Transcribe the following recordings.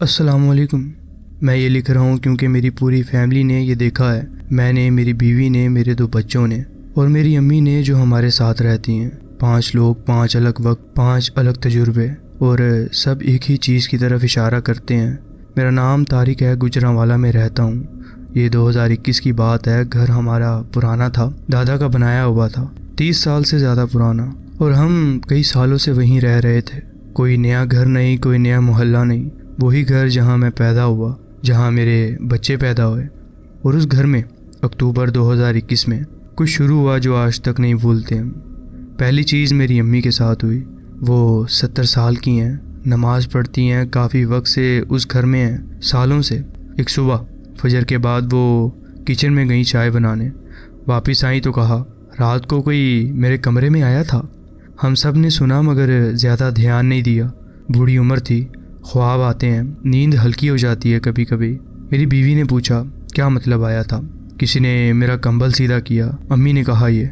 السلام علیکم۔ میں یہ لکھ رہا ہوں کیونکہ میری پوری فیملی نے یہ دیکھا ہے، میں نے، میری بیوی نے، میرے 2 بچوں نے اور میری امی نے جو ہمارے ساتھ رہتی ہیں۔ 5 لوگ، 5 الگ وقت، 5 الگ تجربے، اور سب ایک ہی چیز کی طرف اشارہ کرتے ہیں۔ میرا نام طارق ہے، گجرانوالہ میں رہتا ہوں۔ یہ 2021 کی بات ہے۔ گھر ہمارا پرانا تھا، دادا کا بنایا ہوا تھا، 30 سال سے زیادہ پرانا، اور ہم کئی سالوں سے وہیں رہ رہے تھے۔ کوئی نیا گھر نہیں، کوئی نیا محلہ نہیں، وہی گھر جہاں میں پیدا ہوا، جہاں میرے بچے پیدا ہوئے۔ اور اس گھر میں اکتوبر 2021 میں کچھ شروع ہوا جو آج تک نہیں بھولتے ہم۔ پہلی چیز میری امی کے ساتھ ہوئی۔ وہ 70 سال کی ہیں، نماز پڑھتی ہیں، کافی وقت سے اس گھر میں ہیں، سالوں سے۔ ایک صبح فجر کے بعد وہ کچن میں گئیں چائے بنانے، واپس آئیں تو کہا، رات کو کوئی میرے کمرے میں آیا تھا۔ ہم سب نے سنا مگر زیادہ دھیان نہیں دیا۔ بوڑھی عمر تھی، خواب آتے ہیں، نیند ہلکی ہو جاتی ہے کبھی کبھی۔ میری بیوی نے پوچھا، کیا مطلب آیا تھا؟ کسی نے میرا کمبل سیدھا کیا، امی نے کہا یہ۔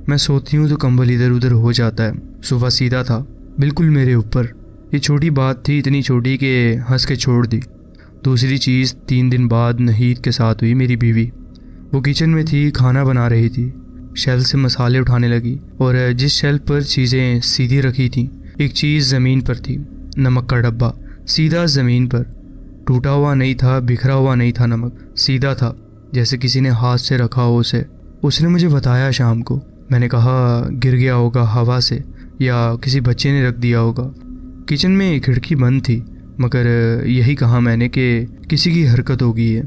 میں سوتی ہوں تو کمبل ادھر ادھر ہو جاتا ہے، صبح سیدھا تھا، بالکل میرے اوپر۔ یہ چھوٹی بات تھی، اتنی چھوٹی کہ ہنس کے چھوڑ دی۔ دوسری چیز 3 دن بعد نہید کے ساتھ ہوئی، میری بیوی۔ وہ کچن میں تھی، کھانا بنا رہی تھی، شیلف سے مسالے اٹھانے لگی، اور جس شیلف پر چیزیں سیدھی رکھی تھیں، ایک چیز زمین پر تھی، نمک کا ڈبہ، سیدھا زمین پر، ٹوٹا ہوا نہیں تھا، بکھرا ہوا نہیں تھا، نمک سیدھا تھا، جیسے کسی نے ہاتھ سے رکھا ہو اسے۔ اس نے مجھے بتایا شام کو۔ میں نے کہا گر گیا ہوگا ہوا سے، یا کسی بچے نے رکھ دیا ہوگا۔ کچن میں کھڑکی بند تھی، مگر یہی کہا میں نے کہ کسی کی حرکت ہو گئی ہے۔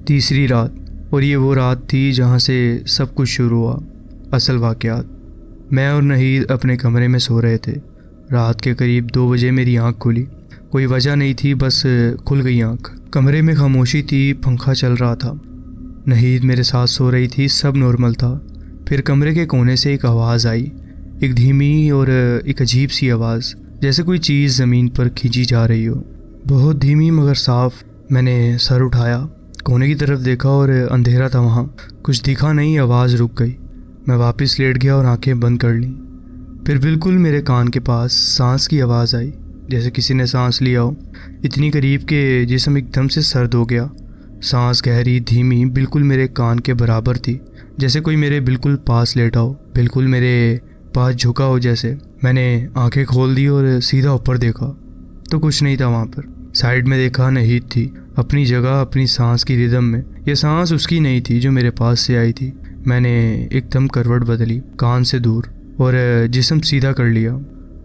تیسری رات، اور یہ وہ رات تھی جہاں سے سب کچھ شروع ہوا، اصل واقعات۔ میں اور نہید اپنے کمرے میں سو رہے تھے۔ رات کے قریب 2 بجے میری آنکھ کھلی، کوئی وجہ نہیں تھی، بس کھل گئی آنکھ۔ کمرے میں خاموشی تھی، پنکھا چل رہا تھا، نہید میرے ساتھ سو رہی تھی، سب نارمل تھا۔ پھر کمرے کے کونے سے ایک آواز آئی، ایک دھیمی اور ایک عجیب سی آواز، جیسے کوئی چیز زمین پر کھینچی جا رہی ہو، بہت دھیمی مگر صاف۔ میں نے سر اٹھایا، کونے کی طرف دیکھا اور اندھیرا تھا وہاں، کچھ دکھا نہیں۔ آواز رک گئی، میں واپس لیٹ گیا اور آنکھیں بند کر لیں۔ پھر بالکل میرے کان کے پاس سانس کی آواز آئی، جیسے کسی نے سانس لیا ہو، اتنی قریب کہ جسم ایک دم سے سرد ہو گیا۔ سانس گہری، دھیمی، بالکل میرے کان کے برابر تھی، جیسے کوئی میرے بالکل پاس لیٹا ہو، بالکل میرے پاس جھکا ہو جیسے۔ میں نے آنکھیں کھول دی اور سیدھا اوپر دیکھا تو کچھ نہیں تھا وہاں پر۔ سائیڈ میں دیکھا، نہید تھی، اپنی جگہ، اپنی سانس کی ردم میں۔ یہ سانس اس کی نہیں تھی جو میرے پاس سے آئی تھی۔ میں نے ایک دم کروٹ بدلی، کان سے دور، اور جسم سیدھا کر لیا۔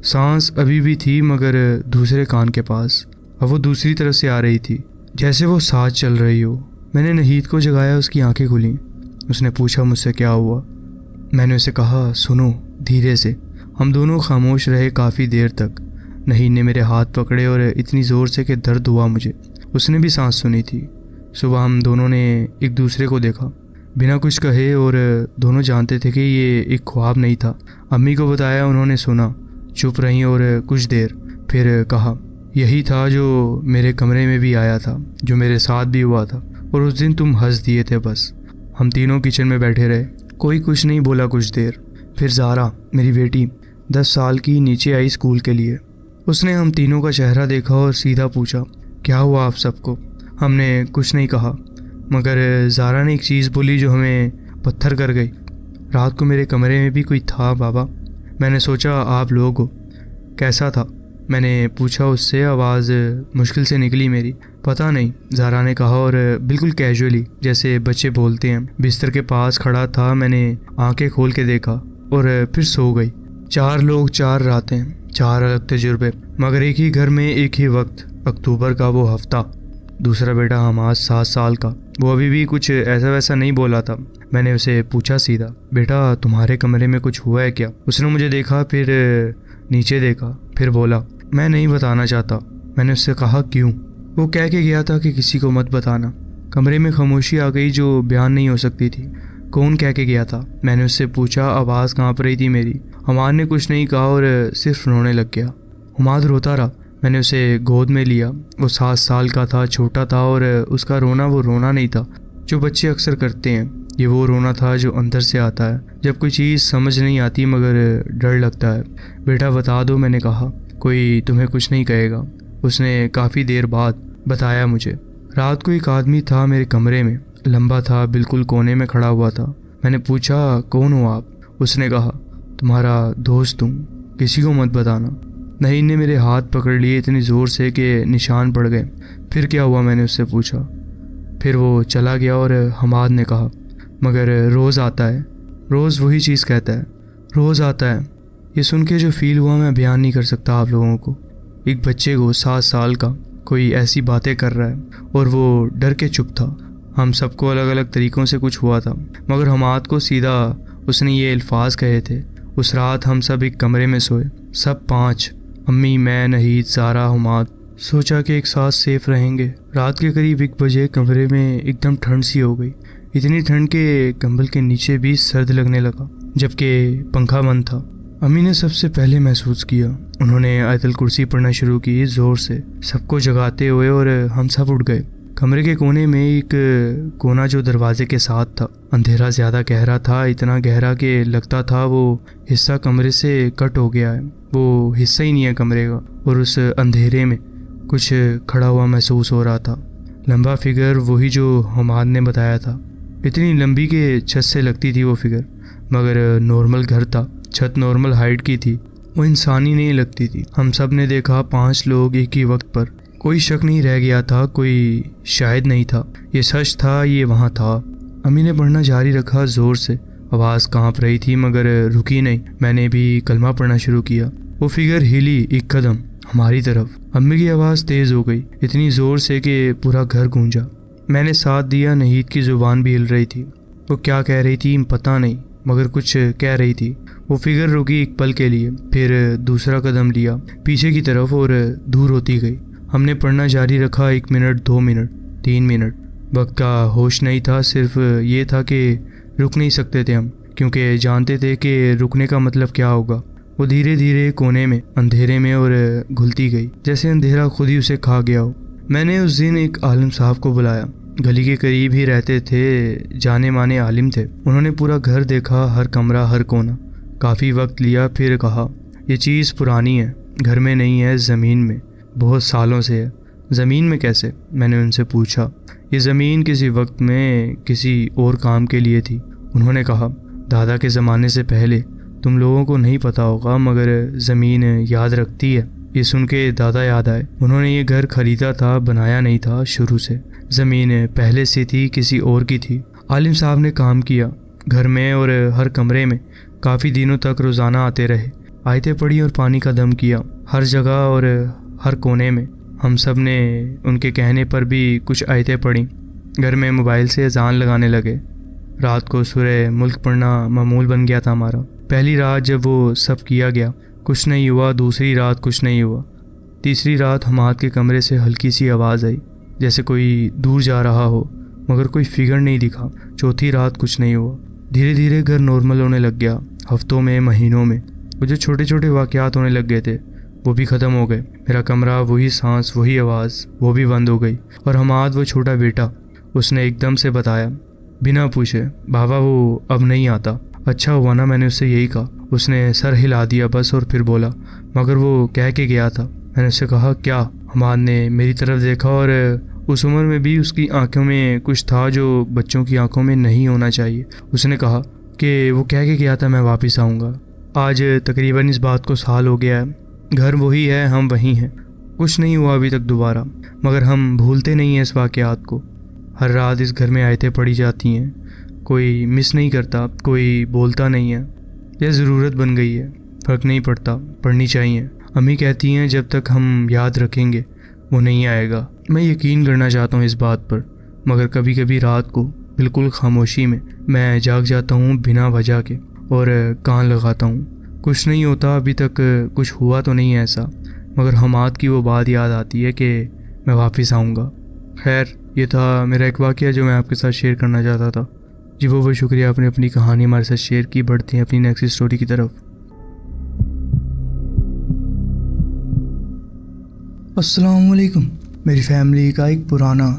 سانس ابھی بھی تھی مگر دوسرے کان کے پاس، اب وہ دوسری طرف سے آ رہی تھی، جیسے وہ ساتھ چل رہی ہو۔ میں نے نہید کو جگایا، اس کی آنکھیں کھلیں۔ اس نے پوچھا مجھ سے کیا ہوا۔ میں نے اسے کہا سنو، دھیرے سے۔ ہم دونوں خاموش رہے کافی دیر تک۔ نہید نے میرے ہاتھ پکڑے اور اتنی زور سے کہ درد ہوا مجھے۔ اس نے بھی سانس سنی تھی۔ صبح ہم دونوں نے ایک دوسرے کو دیکھا، بنا کچھ کہے، اور دونوں جانتے تھے کہ یہ ایک خواب نہیں تھا۔ امی کو بتایا، انہوں نے سنا، چپ رہیں، اور کچھ دیر پھر کہا یہی تھا جو میرے کمرے میں بھی آیا تھا، جو میرے ساتھ بھی ہوا تھا، اور اس دن تم ہنس دیے تھے۔ بس ہم تینوں کچن میں بیٹھے رہے، کوئی کچھ نہیں بولا کچھ دیر۔ پھر زارا، میری بیٹی 10 سال کی، نیچے آئی اسکول کے لیے۔ اس نے ہم تینوں کا چہرہ دیکھا اور سیدھا پوچھا کیا ہوا آپ سب کو؟ ہم نے کچھ نہیں کہا، مگر زارا نے ایک چیز بولی جو ہمیں پتھر کر گئی۔ رات کو میرے کمرے میں بھی کوئی تھا بابا۔ میں نے سوچا آپ لوگ ہو۔ کیسا تھا؟ میں نے پوچھا اس سے، آواز مشکل سے نکلی میری۔ پتہ نہیں، زارا نے کہا، اور بالکل کیجولی، جیسے بچے بولتے ہیں۔ بستر کے پاس کھڑا تھا، میں نے آنکھیں کھول کے دیکھا اور پھر سو گئی۔ 4 لوگ، 4 راتیں، 4 الگ تجربے، مگر ایک ہی گھر میں ایک ہی وقت۔ اکتوبر کا وہ ہفتہ۔ دوسرا بیٹا حماد 7 سال کا، وہ ابھی بھی کچھ ایسا ویسا نہیں بولا تھا۔ میں نے اسے پوچھا سیدھا، بیٹا تمہارے کمرے میں کچھ ہوا ہے کیا؟ اس نے مجھے دیکھا، پھر نیچے دیکھا، پھر بولا میں نہیں بتانا چاہتا۔ میں نے اس سے کہا کیوں؟ وہ کہہ کے گیا تھا کہ کسی کو مت بتانا۔ کمرے میں خاموشی آ گئی جو بیان نہیں ہو سکتی تھی۔ کون کہہ کے گیا تھا؟ میں نے اس سے پوچھا، آواز کانپ رہی تھی میری۔ حماد نے کچھ نہیں کہا اور صرف رونے لگ گیا۔ حماد روتا رہا۔ میں نے اسے گود میں لیا۔ وہ 7 سال کا تھا، چھوٹا تھا، اور اس کا رونا وہ رونا نہیں تھا جو بچے اکثر کرتے ہیں۔ یہ وہ رونا تھا جو اندر سے آتا ہے جب کوئی چیز سمجھ نہیں آتی مگر ڈر لگتا ہے۔ بیٹا بتا دو، میں نے کہا، کوئی تمہیں کچھ نہیں کہے گا۔ اس نے کافی دیر بعد بتایا مجھے۔ رات کو ایک آدمی تھا میرے کمرے میں، لمبا تھا، بالکل کونے میں کھڑا ہوا تھا۔ میں نے پوچھا کون ہو آپ؟ اس نے کہا تمہارا دوست ہوں، کسی کو مت بتانا۔ نعیم نے میرے ہاتھ پکڑ لیے اتنی زور سے کہ نشان پڑ گئے۔ پھر کیا ہوا؟ میں نے اس سے پوچھا۔ پھر وہ چلا گیا اور حماد نے کہا مگر روز آتا ہے، روز وہی چیز کہتا ہے، روز آتا ہے۔ یہ سن کے جو فیل ہوا میں بیان نہیں کر سکتا آپ لوگوں کو۔ ایک بچے کو 7 سال کا کوئی ایسی باتیں کر رہا ہے اور وہ ڈر کے چپ تھا۔ ہم سب کو الگ الگ طریقوں سے کچھ ہوا تھا، مگر حماد کو سیدھا اس نے یہ الفاظ کہے تھے۔ اس رات ہم سب ایک کمرے میں سوئے، سب 5، امی، میں، نہید، سارا، حماد۔ سوچا کہ ایک ساتھ سیف رہیں گے۔ رات کے قریب 1 بجے کمرے میں ایک دم ٹھنڈ سی ہو گئی، اتنی ٹھنڈ کہ کمبل کے نیچے بھی سرد لگنے لگا، جبکہ پنکھا بند تھا۔ امی نے سب سے پہلے محسوس کیا۔ انہوں نے آیت الکرسی پڑھنا شروع کی زور سے، سب کو جگاتے ہوئے، اور ہم سب اٹھ گئے۔ کمرے کے کونے میں ایک کونا جو دروازے کے ساتھ تھا، اندھیرا زیادہ گہرا تھا، اتنا گہرا کہ لگتا تھا وہ حصہ کمرے سے کٹ ہو گیا ہے، وہ حصہ ہی نہیں ہے کمرے کا۔ اور اس اندھیرے میں کچھ کھڑا ہوا محسوس ہو رہا تھا، لمبا فگر، وہی جو حماد نے بتایا تھا۔ اتنی لمبی کہ چھت سے لگتی تھی وہ فگر، مگر نارمل گھر تھا، چھت نارمل ہائٹ کی تھی، وہ انسانی نہیں لگتی تھی۔ ہم سب نے دیکھا 5 لوگ ایک ہی وقت پر، کوئی شک نہیں رہ گیا تھا، کوئی شاید نہیں تھا، یہ سچ تھا، یہ وہاں تھا۔ امی نے پڑھنا جاری رکھا زور سے، آواز کانپ رہی تھی مگر رکی نہیں۔ میں نے بھی کلمہ پڑھنا شروع کیا۔ وہ فگر ہلی 1 قدم ہماری طرف۔ امی کی آواز تیز ہو گئی، اتنی زور سے کہ پورا گھر گونجا۔ میں نے ساتھ دیا، نہید کی زبان بھی ہل رہی تھی، وہ کیا کہہ رہی تھی پتہ نہیں، مگر کچھ کہہ رہی تھی۔ وہ فگر رکی 1 پل کے لیے، پھر دوسرا قدم لیا پیچھے کی طرف اور دور ہوتی گئی۔ ہم نے پڑھنا جاری رکھا، 1 منٹ، 2 منٹ، 3 منٹ۔ وقت کا ہوش نہیں تھا، صرف یہ تھا کہ رک نہیں سکتے تھے ہم، کیونکہ جانتے تھے کہ رکنے کا مطلب کیا ہوگا۔ وہ دھیرے دھیرے کونے میں، اندھیرے میں اور گھلتی گئی، جیسے اندھیرا خود ہی اسے کھا گیا ہو۔ میں نے اس دن ایک عالم صاحب کو بلایا، گلی کے قریب ہی رہتے تھے، جانے مانے عالم تھے۔ انہوں نے پورا گھر دیکھا، ہر کمرہ، ہر کونا، کافی وقت لیا، پھر کہا یہ چیز پرانی ہے، گھر میں نہیں ہے، زمین میں، بہت سالوں سے ہے۔ زمین میں کیسے؟ میں نے ان سے پوچھا۔ یہ زمین کسی وقت میں کسی اور کام کے لیے تھی۔ انہوں نے کہا دادا کے زمانے سے پہلے، تم لوگوں کو نہیں پتا ہوگا مگر زمین یاد رکھتی ہے۔ یہ سن کے دادا یاد آئے۔ انہوں نے یہ گھر خریدا تھا، بنایا نہیں تھا شروع سے، زمین پہلے سے تھی، کسی اور کی تھی۔ عالم صاحب نے کام کیا گھر میں اور ہر کمرے میں، کافی دنوں تک روزانہ آتے رہے، آیتیں پڑھی اور پانی کا دم کیا، ہر جگہ اور ہر کونے میں۔ ہم سب نے ان کے کہنے پر بھی کچھ آیتیں پڑھیں۔ گھر میں موبائل سے اذان لگانے لگے۔ رات کو سورہ ملک پڑھنا معمول بن گیا تھا ہمارا۔ پہلی رات جب وہ سب کیا گیا کچھ نہیں ہوا، دوسری رات کچھ نہیں ہوا، تیسری رات حماد کے کمرے سے ہلکی سی آواز آئی، جیسے کوئی دور جا رہا ہو، مگر کوئی فگر نہیں دکھا۔ چوتھی رات کچھ نہیں ہوا۔ دھیرے دھیرے گھر نارمل ہونے لگ گیا، ہفتوں میں، مہینوں میں۔ وہ جو چھوٹے چھوٹے واقعات ہونے لگ گئے تھے وہ بھی ختم ہو گئے۔ میرا کمرہ، وہی سانس، وہی آواز، وہ بھی بند ہو گئی۔ اور حماد، وہ چھوٹا بیٹا، اس نے ایک دم سے بتایا بنا پوچھے، بابا وہ اب نہیں آتا۔ اچھا ہوا نا، میں نے اس سے یہی کہا۔ اس نے سر ہلا دیا بس، اور پھر بولا مگر وہ کہہ کے گیا تھا۔ میں نے اس سے کہا کیا؟ حماد نے میری طرف دیکھا، اور اس عمر میں بھی اس کی آنکھوں میں کچھ تھا جو بچوں کی آنکھوں میں نہیں ہونا چاہیے۔ اس نے کہا کہ وہ کہہ کے گیا تھا میں واپس آؤں گا۔ آج تقریباً اس بات کو سال ہو گیا ہے، گھر وہی ہے، ہم وہی ہیں، کچھ نہیں ہوا ابھی تک دوبارہ، مگر ہم بھولتے نہیں ہیں اس واقعات کو۔ ہر رات اس گھر میں آیتیں پڑھی جاتی ہیں، کوئی مس نہیں کرتا، کوئی بولتا نہیں ہے۔ یہ ضرورت بن گئی ہے، فرق نہیں پڑتا، پڑھنی چاہیے۔ امی کہتی ہیں جب تک ہم یاد رکھیں گے وہ نہیں آئے گا۔ میں یقین کرنا چاہتا ہوں اس بات پر، مگر کبھی کبھی رات کو بالکل خاموشی میں جاگ جاتا ہوں بنا وجہ کے، اور کان لگاتا ہوں۔ کچھ نہیں ہوتا ابھی تک، کچھ ہوا تو نہیں ایسا، مگر حماد کی وہ بات یاد آتی ہے کہ میں واپس آؤں گا۔ خیر، یہ تھا میرا ایک واقعہ جو میں آپ کے ساتھ شیئر کرنا چاہتا تھا۔ جی بہت شکریہ، آپ نے اپنی کہانی ہمارے ساتھ شیئر کی۔ بڑھتے ہیں اپنی نیکسٹ اسٹوری کی طرف۔ السلام علیکم۔ میری فیملی کا ایک پرانا،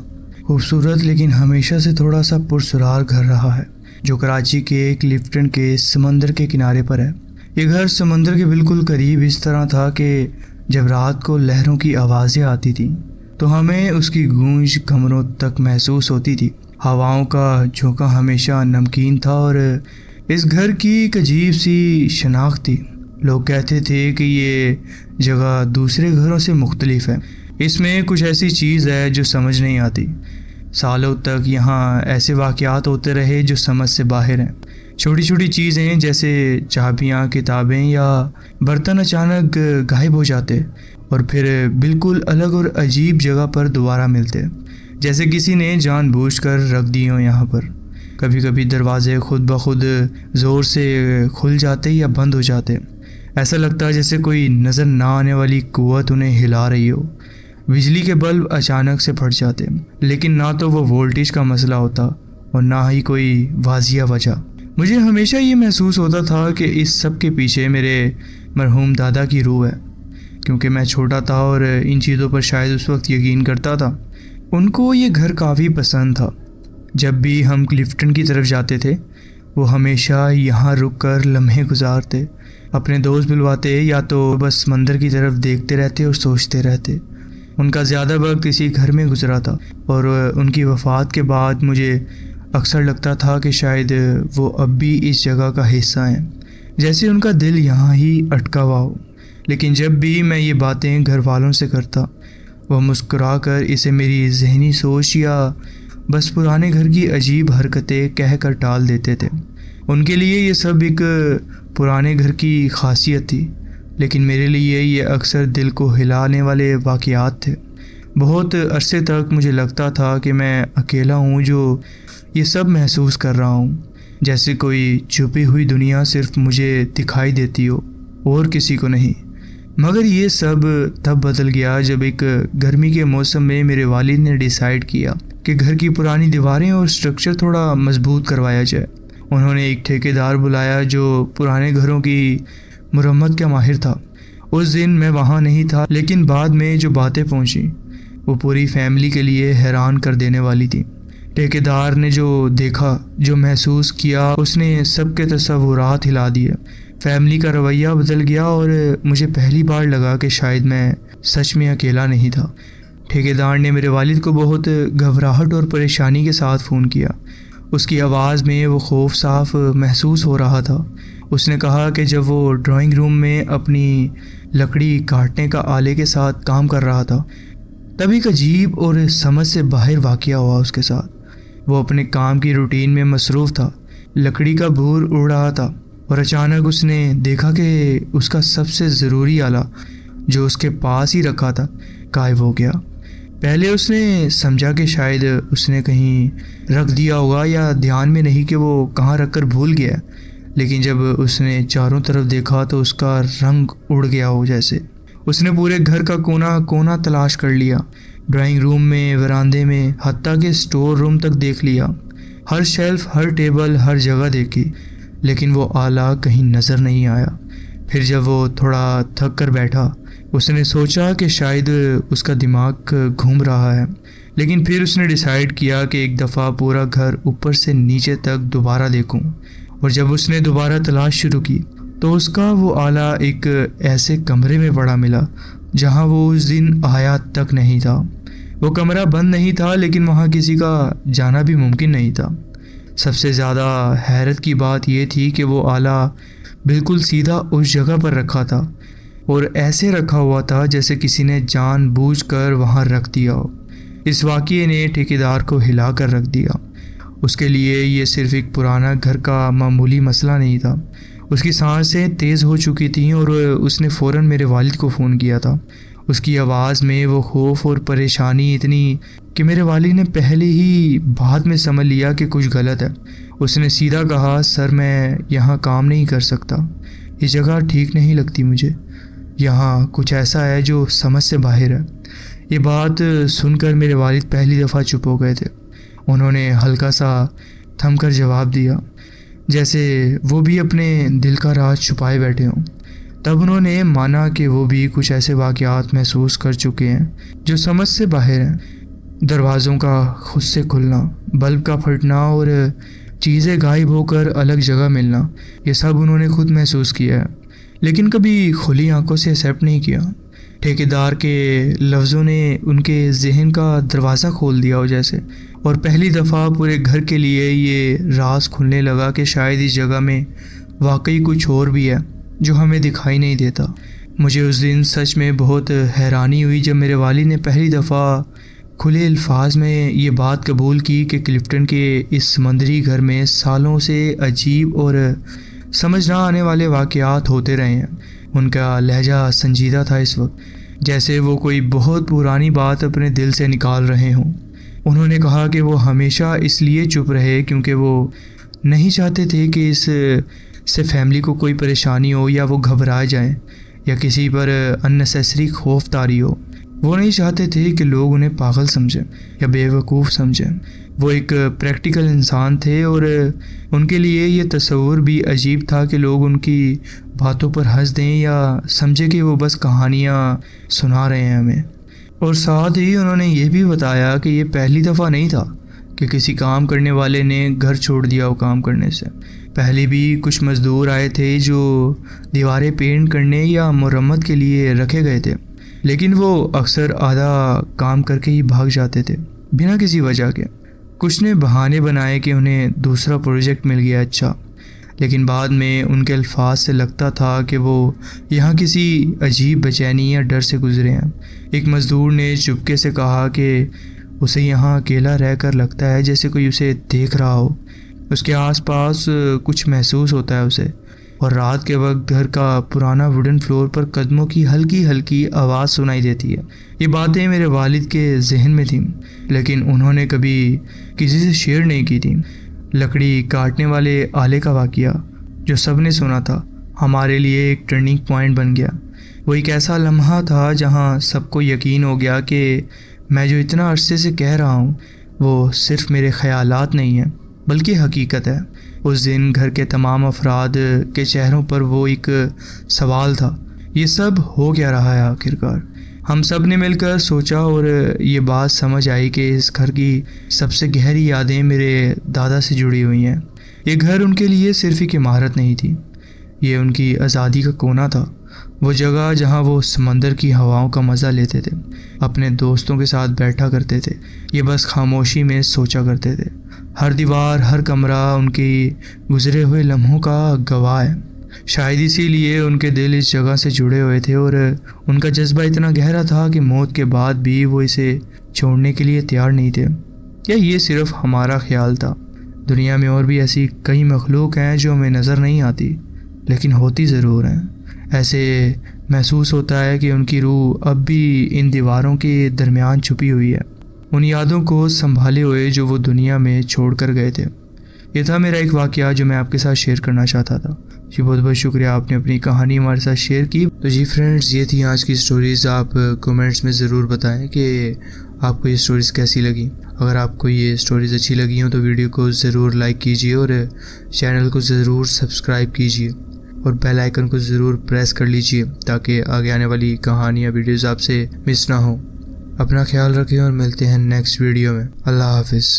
خوبصورت لیکن ہمیشہ سے تھوڑا سا پرسرار گھر رہا ہے، جو کراچی کے کلفٹن کے سمندر کے کنارے پر ہے۔ یہ گھر سمندر کے بالکل قریب اس طرح تھا کہ جب رات کو لہروں کی آوازیں آتی تھیں تو ہمیں اس کی گونج کمروں تک محسوس ہوتی تھی۔ ہواؤں کا جھونکا ہمیشہ نمکین تھا اور اس گھر کی ایک عجیب سی شناخت تھی۔ لوگ کہتے تھے کہ یہ جگہ دوسرے گھروں سے مختلف ہے، اس میں کچھ ایسی چیز ہے جو سمجھ نہیں آتی۔ سالوں تک یہاں ایسے واقعات ہوتے رہے جو سمجھ سے باہر ہیں۔ چھوٹی چھوٹی چیزیں جیسے چابیاں، کتابیں یا برتن اچانک غائب ہو جاتے اور پھر بالکل الگ اور عجیب جگہ پر دوبارہ ملتے، جیسے کسی نے جان بوجھ کر رکھ دی ہوں یہاں پر۔ کبھی کبھی دروازے خود بخود زور سے کھل جاتے یا بند ہو جاتے، ایسا لگتا جیسے کوئی نظر نہ آنے والی قوت انہیں ہلا رہی ہو۔ بجلی کے بلب اچانک سے پھٹ جاتے، لیکن نہ تو وہ وولٹیج کا مسئلہ ہوتا اور نہ ہی کوئی واضح وجہ۔ مجھے ہمیشہ یہ محسوس ہوتا تھا کہ اس سب کے پیچھے میرے مرحوم دادا کی روح ہے، کیونکہ میں چھوٹا تھا اور ان چیزوں پر شاید اس وقت یقین کرتا تھا۔ ان کو یہ گھر کافی پسند تھا۔ جب بھی ہم کلفٹن کی طرف جاتے تھے وہ ہمیشہ یہاں رک کر لمحے گزارتے، اپنے دوست بلواتے یا تو بس مندر کی طرف دیکھتے رہتے اور سوچتے رہتے۔ ان کا زیادہ وقت اسی گھر میں گزرا تھا اور ان کی وفات کے بعد مجھے اکثر لگتا تھا کہ شاید وہ اب بھی اس جگہ کا حصہ ہیں، جیسے ان کا دل یہاں ہی اٹکا ہوا ہو۔ لیکن جب بھی میں یہ باتیں گھر والوں سے کرتا وہ مسکرا کر اسے میری ذہنی سوچ یا بس پرانے گھر کی عجیب حرکتیں کہہ کر ٹال دیتے تھے۔ ان کے لیے یہ سب ایک پرانے گھر کی خاصیت تھی، لیکن میرے لیے یہ اکثر دل کو ہلانے والے واقعات تھے۔ بہت عرصے تک مجھے لگتا تھا کہ میں اکیلا ہوں جو یہ سب محسوس کر رہا ہوں، جیسے کوئی چھپی ہوئی دنیا صرف مجھے دکھائی دیتی ہو اور کسی کو نہیں۔ مگر یہ سب تب بدل گیا جب ایک گرمی کے موسم میں میرے والد نے ڈیسائیڈ کیا کہ گھر کی پرانی دیواریں اور سٹرکچر تھوڑا مضبوط کروایا جائے۔ انہوں نے ایک ٹھیکیدار بلایا جو پرانے گھروں کی مرمت کا ماہر تھا۔ اس دن میں وہاں نہیں تھا، لیکن بعد میں جو باتیں پہنچی وہ پوری فیملی کے لیے حیران کر دینے والی تھی۔ ٹھیکیدار نے جو دیکھا، جو محسوس کیا، اس نے سب کے تصورات ہلا دیے۔ فیملی کا رویہ بدل گیا اور مجھے پہلی بار لگا کہ شاید میں سچ میں اکیلا نہیں تھا۔ ٹھیکیدار نے میرے والد کو بہت گھبراہٹ اور پریشانی کے ساتھ فون کیا۔ اس کی آواز میں وہ خوف صاف محسوس ہو رہا تھا۔ اس نے کہا کہ جب وہ ڈرائنگ روم میں اپنی لکڑی کاٹنے کا آلے کے ساتھ کام کر رہا تھا تب ایک عجیب اور سمجھ سے باہر واقعہ ہوا اس کے ساتھ۔ وہ اپنے کام کی روٹین میں مصروف تھا، لکڑی کا بھور اڑ رہا تھا اور اچانک اس نے دیکھا کہ اس کا سب سے ضروری آلہ جو اس کے پاس ہی رکھا تھا غائب ہو گیا۔ پہلے اس نے سمجھا کہ شاید اس نے کہیں رکھ دیا ہوگا یا دھیان میں نہیں کہ وہ کہاں رکھ کر بھول گیا، لیکن جب اس نے چاروں طرف دیکھا تو اس کا رنگ اڑ گیا ہو جیسے۔ اس نے پورے گھر کا کونا کونا تلاش کر لیا، ڈرائنگ روم میں، وراندے میں، حتیٰ کہ اسٹور روم تک دیکھ لیا۔ ہر شیلف، ہر ٹیبل، ہر جگہ دیکھی، لیکن وہ آلہ کہیں نظر نہیں آیا۔ پھر جب وہ تھوڑا تھک کر بیٹھا اس نے سوچا کہ شاید اس کا دماغ گھوم رہا ہے، لیکن پھر اس نے ڈیسائیڈ کیا کہ ایک دفعہ پورا گھر اوپر سے نیچے تک دوبارہ دیکھوں۔ اور جب اس نے دوبارہ تلاش شروع کی تو اس کا وہ آلہ ایک ایسے کمرے میں پڑا ملا جہاں وہ اس دن آیا تک نہیں تھا۔ وہ کمرہ بند نہیں تھا، لیکن وہاں کسی کا جانا بھی ممکن نہیں تھا۔ سب سے زیادہ حیرت کی بات یہ تھی کہ وہ آلہ بالکل سیدھا اس جگہ پر رکھا تھا اور ایسے رکھا ہوا تھا جیسے کسی نے جان بوجھ کر وہاں رکھ دیا ہو۔ اس واقعے نے ٹھیکیدار کو ہلا کر رکھ دیا۔ اس کے لیے یہ صرف ایک پرانا گھر کا معمولی مسئلہ نہیں تھا۔ اس کی سانسیں تیز ہو چکی تھیں اور اس نے فوراً میرے والد کو فون کیا تھا۔ اس کی آواز میں وہ خوف اور پریشانی اتنی کہ میرے والد نے پہلے ہی بعد میں سمجھ لیا کہ کچھ غلط ہے۔ اس نے سیدھا کہا، سر میں یہاں کام نہیں کر سکتا، یہ جگہ ٹھیک نہیں لگتی مجھے، یہاں کچھ ایسا ہے جو سمجھ سے باہر ہے۔ یہ بات سن کر میرے والد پہلی دفعہ چپ ہو گئے تھے۔ انہوں نے ہلکا سا تھم کر جواب دیا، جیسے وہ بھی اپنے دل کا راز چھپائے بیٹھے ہوں۔ تب انہوں نے مانا کہ وہ بھی کچھ ایسے واقعات محسوس کر چکے ہیں جو سمجھ سے باہر ہیں۔ دروازوں کا خود سے کھلنا، بلب کا پھٹنا اور چیزیں غائب ہو کر الگ جگہ ملنا، یہ سب انہوں نے خود محسوس کیا ہے، لیکن کبھی کھلی آنکھوں سے ایکسیپٹ نہیں کیا۔ ٹھیکیدار کے لفظوں نے ان کے ذہن کا دروازہ کھول دیا ہو جیسے، اور پہلی دفعہ پورے گھر کے لیے یہ راز کھلنے لگا کہ شاید اس جگہ میں واقعی کچھ اور بھی ہے جو ہمیں دکھائی نہیں دیتا۔ مجھے اس دن سچ میں بہت حیرانی ہوئی جب میرے والد نے پہلی دفعہ کھلے الفاظ میں یہ بات قبول کی کہ کلفٹن کے اس سمندری گھر میں سالوں سے عجیب اور سمجھ نہ آنے والے واقعات ہوتے رہے ہیں۔ ان کا لہجہ سنجیدہ تھا اس وقت، جیسے وہ کوئی بہت پرانی بات اپنے دل سے نکال رہے ہوں۔ انہوں نے کہا کہ وہ ہمیشہ اس لیے چپ رہے کیونکہ وہ نہیں چاہتے تھے کہ اس سے فیملی کو کوئی پریشانی ہو، یا وہ گھبرا جائیں، یا کسی پر اننیسیسری خوف طاری ہو۔ وہ نہیں چاہتے تھے کہ لوگ انہیں پاگل سمجھیں یا بے وقوف سمجھیں۔ وہ ایک پریکٹیکل انسان تھے، اور ان کے لیے یہ تصور بھی عجیب تھا کہ لوگ ان کی باتوں پر ہنس دیں یا سمجھے کہ وہ بس کہانیاں سنا رہے ہیں ہمیں۔ اور ساتھ ہی انہوں نے یہ بھی بتایا کہ یہ پہلی دفعہ نہیں تھا کہ کسی کام کرنے والے نے گھر چھوڑ دیا ہو کام کرنے سے۔ پہلے بھی کچھ مزدور آئے تھے جو دیواریں پینٹ کرنے یا مرمت کے لیے رکھے گئے تھے، لیکن وہ اکثر آدھا کام کر کے ہی بھاگ جاتے تھے بنا کسی وجہ کے۔ کچھ نے بہانے بنائے کہ انہیں دوسرا پروجیکٹ مل گیا اچھا، لیکن بعد میں ان کے الفاظ سے لگتا تھا کہ وہ یہاں کسی عجیب بے چینی یا ڈر سے گزرے ہیں۔ ایک مزدور نے چپکے سے کہا کہ اسے یہاں اکیلا رہ کر لگتا ہے جیسے کوئی اسے دیکھ رہا ہو، اس کے آس پاس کچھ محسوس ہوتا ہے اسے، اور رات کے وقت گھر کا پرانا ووڈن فلور پر قدموں کی ہلکی ہلکی آواز سنائی دیتی ہے۔ یہ باتیں میرے والد کے ذہن میں تھیں، لیکن انہوں نے کبھی کسی سے شیئر نہیں کی تھیں۔ لکڑی کاٹنے والے آلے کا واقعہ جو سب نے سنا تھا ہمارے لیے ایک ٹرننگ پوائنٹ بن گیا۔ وہ ایک ایسا لمحہ تھا جہاں سب کو یقین ہو گیا کہ میں جو اتنا عرصے سے کہہ رہا ہوں وہ صرف میرے خیالات نہیں ہیں بلکہ حقیقت ہے۔ اس دن گھر کے تمام افراد کے چہروں پر وہ ایک سوال تھا، یہ سب ہو کیا رہا ہے آخرکار؟ ہم سب نے مل کر سوچا اور یہ بات سمجھ آئی کہ اس گھر کی سب سے گہری یادیں میرے دادا سے جڑی ہوئی ہیں۔ یہ گھر ان کے لیے صرف ایک عمارت نہیں تھی، یہ ان کی آزادی کا کونا تھا، وہ جگہ جہاں وہ سمندر کی ہواؤں کا مزہ لیتے تھے، اپنے دوستوں کے ساتھ بیٹھا کرتے تھے، یہ بس خاموشی میں سوچا کرتے تھے۔ ہر دیوار، ہر کمرہ ان کی گزرے ہوئے لمحوں کا گواہ ہے۔ شاید اسی لیے ان کے دل اس جگہ سے جڑے ہوئے تھے، اور ان کا جذبہ اتنا گہرا تھا کہ موت کے بعد بھی وہ اسے چھوڑنے کے لیے تیار نہیں تھے۔ یا یہ صرف ہمارا خیال تھا؟ دنیا میں اور بھی ایسی کئی مخلوق ہیں جو ہمیں نظر نہیں آتی لیکن ہوتی ضرور ہیں۔ ایسے محسوس ہوتا ہے کہ ان کی روح اب بھی ان دیواروں کے درمیان چھپی ہوئی ہے، ان یادوں کو سنبھالے ہوئے جو وہ دنیا میں چھوڑ کر گئے تھے۔ یہ تھا میرا ایک واقعہ جو میں آپ کے ساتھ شیئر کرنا چاہتا تھا۔ جی بہت بہت شکریہ آپ نے اپنی کہانی ہمارے ساتھ شیئر کی۔ تو جی فرینڈز، یہ تھی آج کی سٹوریز۔ آپ کومنٹس میں ضرور بتائیں کہ آپ کو یہ سٹوریز کیسی لگیں۔ اگر آپ کو یہ سٹوریز اچھی لگی ہوں تو ویڈیو کو ضرور لائک کیجیے اور چینل کو ضرور سبسکرائب کیجیے اور بیل آئیکن کو ضرور پریس کر لیجیے تاکہ آگے آنے والی کہانیاں ویڈیوز آپ سے مس نہ ہوں۔ اپنا خیال رکھیں اور ملتے ہیں نیکسٹ ویڈیو میں۔ اللہ حافظ۔